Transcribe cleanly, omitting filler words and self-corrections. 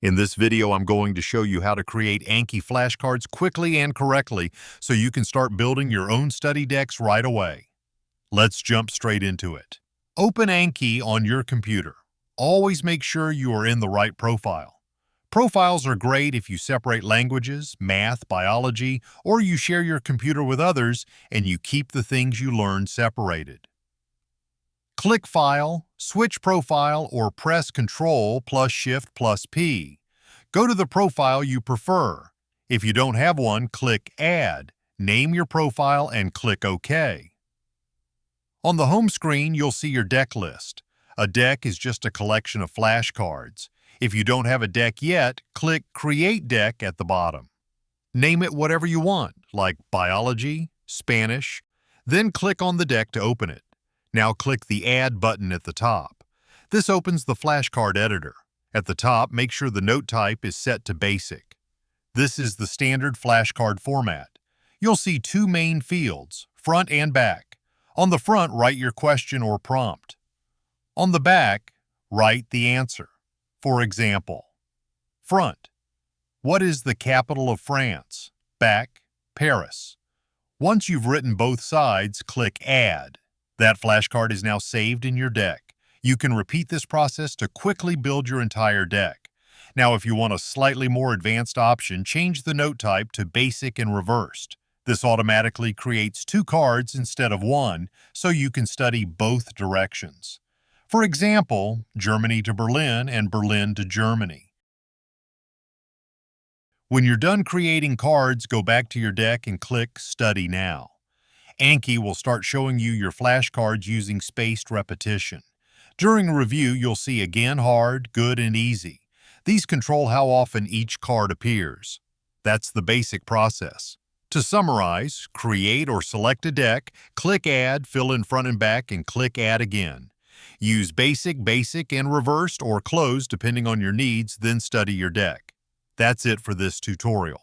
In this video, I'm going to show you how to create Anki flashcards quickly and correctly so you can start building your own study decks right away. Let's jump straight into it. Open Anki on your computer. Always make sure you are in the right profile. Profiles are great if you separate languages, math, biology, or you share your computer with others and you keep the things you learn separated. Click File, switch Profile, or press Ctrl plus Shift plus P. Go to the profile you prefer. If you don't have one, click Add, name your profile, and click OK. On the home screen, you'll see your deck list. A deck is just a collection of flashcards. If you don't have a deck yet, click Create Deck at the bottom. Name it whatever you want, like Biology, Spanish, then click on the deck to open it. Now click the Add button at the top. This opens the flashcard editor. At the top, make sure the note type is set to Basic. This is the standard flashcard format. You'll see two main fields, front and back. On the front, write your question or prompt. On the back, write the answer. For example, front: what is the capital of France? Back: Paris. Once you've written both sides, click Add. That flashcard is now saved in your deck. You can repeat this process to quickly build your entire deck. Now, if you want a slightly more advanced option, change the note type to Basic and Reversed. This automatically creates two cards instead of one, so you can study both directions. For example, Germany to Berlin and Berlin to Germany. When you're done creating cards, go back to your deck and click Study Now. Anki will start showing you your flashcards using spaced repetition. During review, you'll see again hard, good, and easy. These control how often each card appears. That's the basic process. To summarize, create or select a deck, click Add, fill in front and back, and click Add again. Use Basic, Basic, and Reversed or Cloze depending on your needs, then study your deck. That's it for this tutorial.